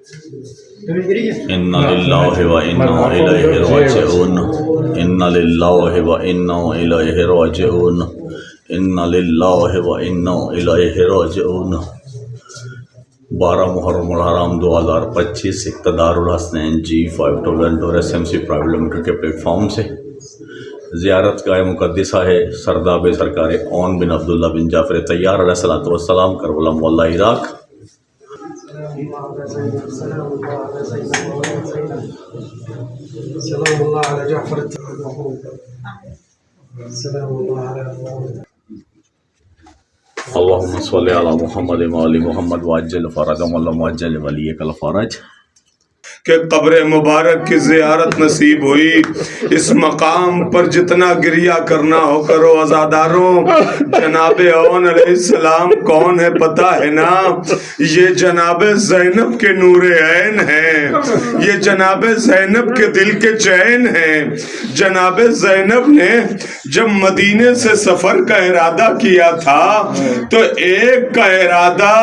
इन्ना लिल्लाहि व इन्ना इलैहि राजिऊन इन्ना लिल्लाहि व इन्ना इलैहि राजिऊन इन्ना लिल्लाहि व इन्ना इलैहि राजिऊन। 12 मुहर्रम हराम 2025 Iqtidarul Hasnain G5 Toronto SMC private limited के प्लेटफॉर्म से ज़ियारत गाह मुक़द्दिसा है सरदाब सरकार ओन बिन अब्दुल्ला बिन जाफ़र तैयार अलैहिस्सलातु वस्सलाम करबला मुअल्ला इराक़। अल्लाहुम्मा सल्लि अला मुहम्मद व आलि मुहम्मद वअज्जिल फ़रजहुम वअज्जिल वलियकल फ़रज। कि कब्र मुबारक की ज़ियारत नसीब हुई। इस मकाम पर जितना गिरिया करना हो करो अज़ादारों। जनाब ओन अलैहिस्सलाम कौन है पता है ना? ये जनाब ज़ैनब के नूरे ऐन हैं, ये जनाब ज़ैनब के दिल के चैन हैं। जनाब ज़ैनब ने जब मदीने से सफ़र का इरादा किया था तो एक का इरादा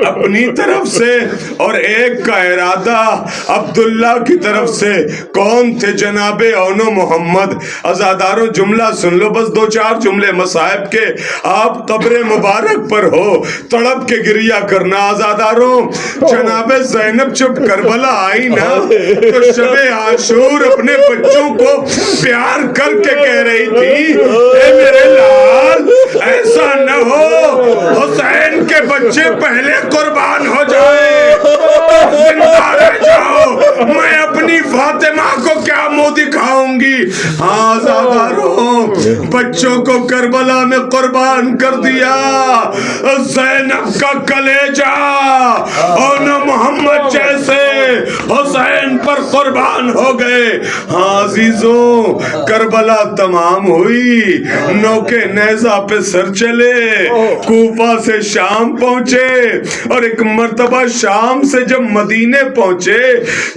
अपनी तरफ से और एक का इरादा अब्दुल्ला की तरफ से। कौन थे? जनाबे औनो मोहम्मद। अज़ादारों जुमला सुन लो, बस 2-4 जुमले मसाहिब के। आप कब्र मुबारक पर हो, तड़प के गिरिया करना। अज़ादारों जनाबे ज़ैनब जब करबला आई ना तो शबे आशूर अपने बच्चों को प्यार करके कह रही थी, ए मेरे लाल ऐसा न हो हुसैन के बच्चे पहले कुर्बान हो जाए, जिंदा रह जाओ, मैं अपनी फातिमा को क्या मुंह दिखाऊंगी। हाँ ज़ादारों बच्चों को करबला में कुर्बान कर दिया। ज़ैनब का कलेजा और न मोहम्मद जैसे हुसैन पर कुर्बान हो गए। हाँ अजीजों करबला तमाम हुई, नौके नेज़ा पे सर चले, कूफा से शाम पहुंचे और एक मर्तबा शाम से जब मदीने पहुंचे,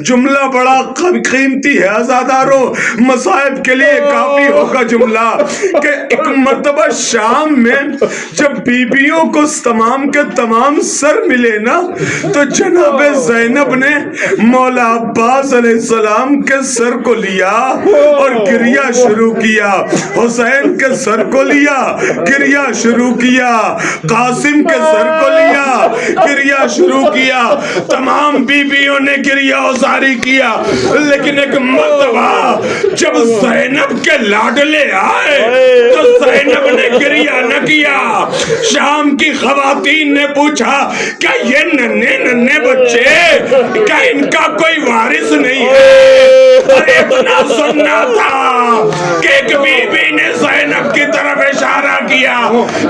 जुमला बड़ा कीमती है अज़ादारों, मसाइब के लिए काफी होगा जुमला कि एक मर्तबा शाम में जब बीबियों को तमाम के तमाम सर मिले ना तो जनाब ज़ैनब ने मौला अब्बास अलैहिस्सलाम के सर को लिया और गिरिया शुरू किया। हुसैन के सर को लिया, गिरिया शुरू किया। कासिम के सर को लिया, गिरिया शुरू किया। तमाम बीबियों ने गिरिया उजारी किया। लेकिन एक मर्तबा जब ज़ैनब के लाडले आए तो ज़ैनब ने गिरिया न किया। शाम की ख़वातीन ने पूछा, क्या ये नन्हे नन्हे बच्चे, क्या इनका कोई वारिस नहीं है? अरे इतना सुनना था कि एक बीबी ने ज़ैनब की तरफ इशारा किया,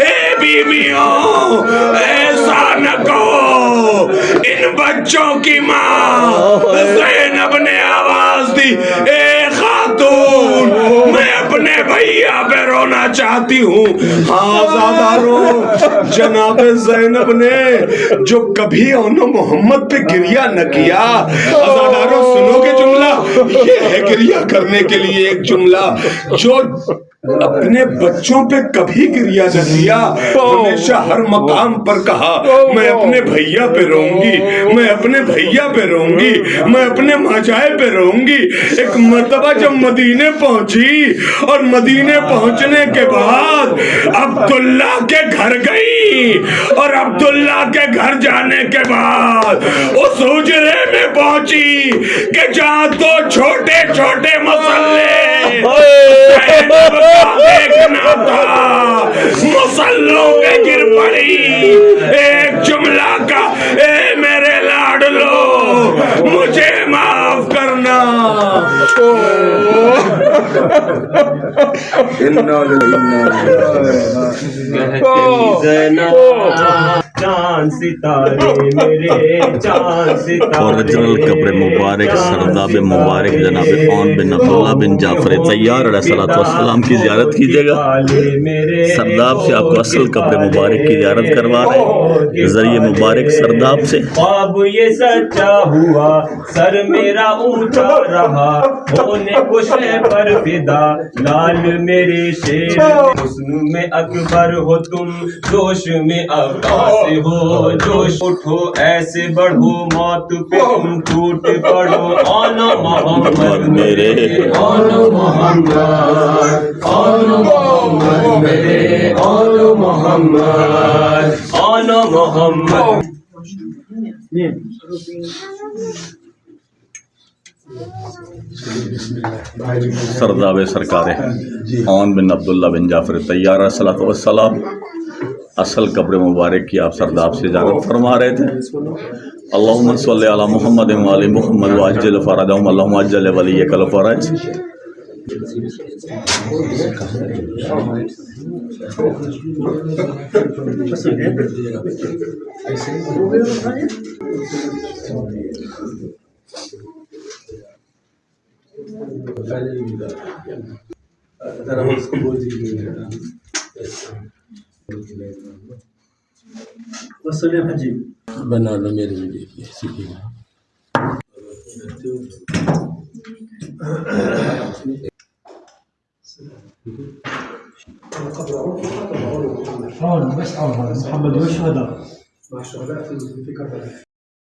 ए बीबियों ऐसा न कहो, इन बच्चों की माँ ज़ैनब ने आवाज दी, ए खातून मैं अपने भैया पे रोना चाहती हूँ। हाँ ज़ादारों जनाब ज़ैनब ने जो कभी औनो मोहम्मद पे गिरिया न किया। ज़ादारों सुनोगे जुमला, ये है गिरिया करने के लिए एक जुमला, जो अपने बच्चों पे कभी गिरिया न किया। हमेशा हर मकाम पर कहा, मैं अपने भैया पे रोऊंगी, मैं अपने भैया पे रोऊंगी, मैं अपने माजाए पे रोऊंगी। एक मर्तबा जब मदीने पहुंची और मदीने पहुंचने के बाद अब्दुल्ला के घर गई और अब्दुल्ला के घर जाने के बाद उस हुजरे में पहुंची कि जहां तो छोटे छोटे मसल्ले देखना था, मुसल्लों पे गिर पड़ी। एक जुमला का, ए मेरे लाडलो मुझे माफ करना। चांद सितारे मेरे चांद सितारे। ओरिजिनल कब्र मुबारक सरदाब मुबारक जनाब ओन बिन अब्दुल्ला बिन जाफ़र तैयार अलैहिस्सलाम की ज़ियारत कीजिएगा। सरदाब से आपको असल कब्र मुबारक की ज़ियारत करवा रहे हैं ज़रिए मुबारक सरदाब से। अब ये सच्चा हुआ, सर मेरा ऊंचा रहा, होने कुछ पर फिदा लाल मेरे शेर। हुस्न में अकबर हो तुम, जोश में अब्बास ऐसे हो जोश उठो ऐसे बढ़ो मौत पे तुम टूट पड़ो आना मोहम्मद मेरे आना मोहम्मद आना मोहम्मद मेरे आना मोहम्मद आना मोहम्मद सरदाब सरकार औन बिन अब्दुल्ला बिन जाफर तैयार सलात वस्सलाम असल कब्र मुबारक की आप सरदाब से ज़ियारत फरमा रहे थे। अल्लाहुम्मा सल्लि अला मुहम्मद व आलि मुहम्मद व अज्जिल फरजहुम अल्लाहुम्मा अज्जिल वलियकल फरज। बना लो मेरे भी देखिए सीखिए بس محمد وش هذا؟